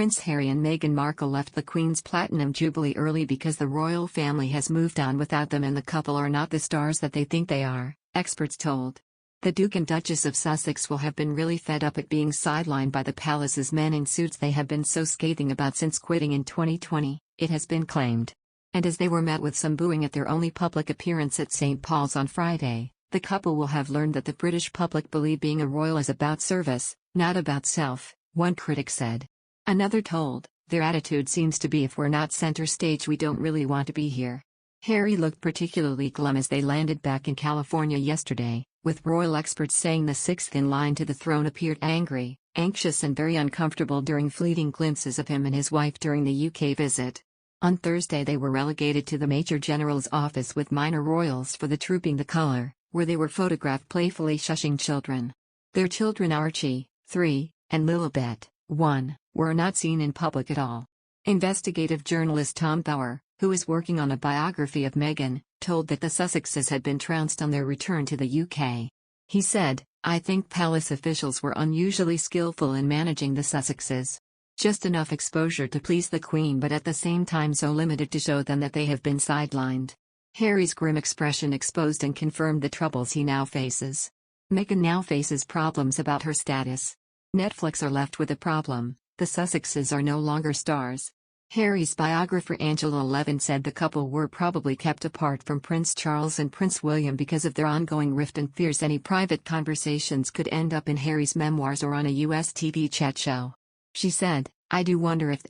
Prince Harry and Meghan Markle left the Queen's Platinum Jubilee early because the royal family has moved on without them and the couple are not the stars that they think they are, experts told. The Duke and Duchess of Sussex will have been really fed up at being sidelined by the palace's men in suits they have been so scathing about since quitting in 2020, it has been claimed. And as they were met with some booing at their only public appearance at St. Paul's on Friday, the couple will have learned that the British public believe being a royal is about service, not about self, one critic said. Another told, their attitude seems to be if we're not center stage we don't really want to be here. Harry looked particularly glum as they landed back in California yesterday, with royal experts saying the sixth in line to the throne appeared angry, anxious and very uncomfortable during fleeting glimpses of him and his wife during the UK visit. On Thursday they were relegated to the Major General's office with minor royals for the Trooping the Colour, where they were photographed playfully shushing children. Their children Archie, 3, and Lilibet, 1, were not seen in public at all. Investigative journalist Tom Bauer, who is working on a biography of Meghan, told that the Sussexes had been trounced on their return to the UK. He said, "I think palace officials were unusually skillful in managing the Sussexes. Just enough exposure to please the Queen but at the same time so limited to show them that they have been sidelined." Harry's grim expression exposed and confirmed the troubles he now faces. Meghan now faces problems about her status. Netflix are left with a problem: the Sussexes are no longer stars. Harry's biographer Angela Levin said the couple were probably kept apart from Prince Charles and Prince William because of their ongoing rift and fears any private conversations could end up in Harry's memoirs or on a US TV chat show. She said, "I do wonder if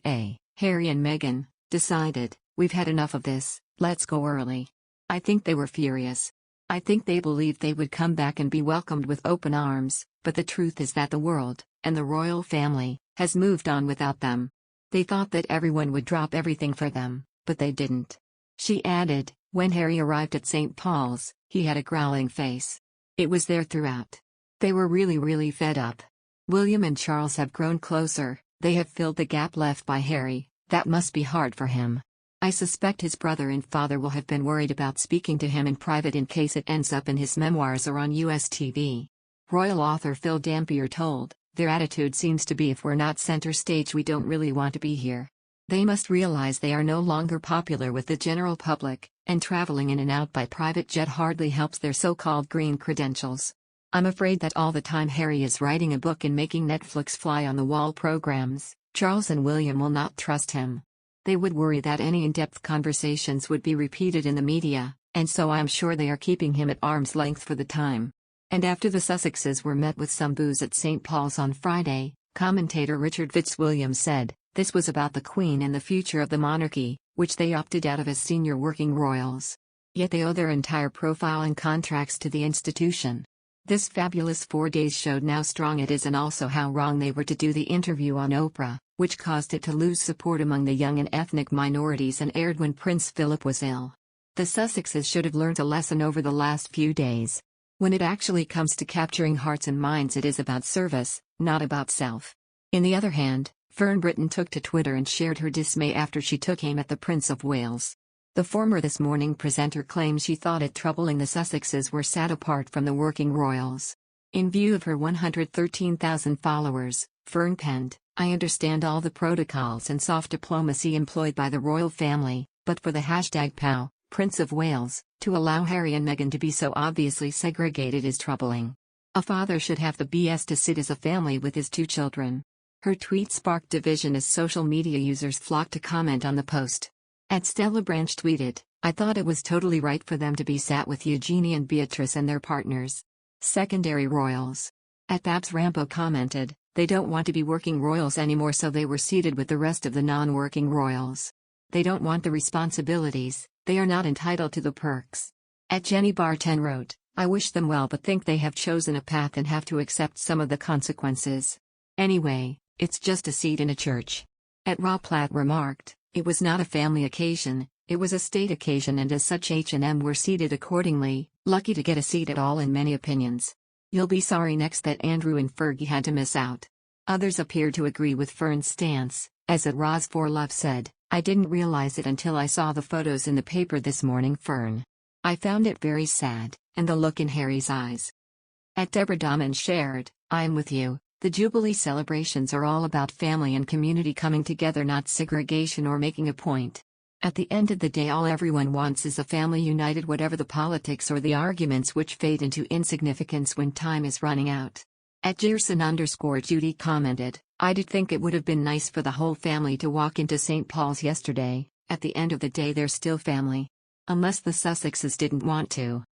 Harry and Meghan, decided, we've had enough of this, let's go early. I think they were furious. I think they believed they would come back and be welcomed with open arms, but the truth is that the world, and the royal family, has moved on without them. They thought that everyone would drop everything for them, but they didn't." She added, when Harry arrived at St. Paul's, he had a growling face. It was there throughout. They were really fed up. William and Charles have grown closer, they have filled the gap left by Harry, that must be hard for him. I suspect his brother and father will have been worried about speaking to him in private in case it ends up in his memoirs or on US TV. Royal author Phil Dampier told, their attitude seems to be if we're not center stage we don't really want to be here. They must realize they are no longer popular with the general public, and traveling in and out by private jet hardly helps their so-called green credentials. I'm afraid that all the time Harry is writing a book and making Netflix fly-on-the-wall programs, Charles and William will not trust him. They would worry that any in-depth conversations would be repeated in the media, and so I'm sure they are keeping him at arm's length for the time. And after the Sussexes were met with some boos at St. Paul's on Friday, commentator Richard Fitzwilliams said, this was about the Queen and the future of the monarchy, which they opted out of as senior working royals. Yet they owe their entire profile and contracts to the institution. This fabulous 4 days showed how strong it is and also how wrong they were to do the interview on Oprah, which caused it to lose support among the young and ethnic minorities and aired when Prince Philip was ill. The Sussexes should have learned a lesson over the last few days. When it actually comes to capturing hearts and minds, it is about service, not about self. On the other hand, Fern Britton took to Twitter and shared her dismay after she took aim at the Prince of Wales. The former This Morning presenter claimed she thought it troubling the Sussexes were sat apart from the working royals. In view of her 113,000 followers, Fern penned, "I understand all the protocols and soft diplomacy employed by the royal family, but for the #POW, Prince of Wales, to allow Harry and Meghan to be so obviously segregated is troubling. A father should have the BS to sit as a family with his 2 children." Her tweet sparked division as social media users flocked to comment on the post. At Stella Branch tweeted, "I thought it was totally right for them to be sat with Eugenie and Beatrice and their partners. Secondary royals." At Babs Rambo commented, "They don't want to be working royals anymore, so they were seated with the rest of the non-working royals. They don't want the responsibilities, they are not entitled to the perks." At Jenny Bar10 wrote, "I wish them well but think they have chosen a path and have to accept some of the consequences. Anyway, it's just a seat in a church." At Raw Platt remarked, "It was not a family occasion, it was a state occasion, and as such H&M were seated accordingly, lucky to get a seat at all in many opinions. You'll be sorry next that Andrew and Fergie had to miss out." Others appeared to agree with Fern's stance, as at Roz for Love said, "I didn't realize it until I saw the photos in the paper this morning, Fern. I found it very sad, and the look in Harry's eyes." At Deborah Dahman shared, "I am with you. The Jubilee celebrations are all about family and community coming together, not segregation or making a point. At the end of the day, all everyone wants is a family united, whatever the politics or the arguments which fade into insignificance when time is running out. At Gerson_Judy commented, "I did think it would have been nice for the whole family to walk into St. Paul's yesterday. At the end of the day, they're still family. Unless the Sussexes didn't want to."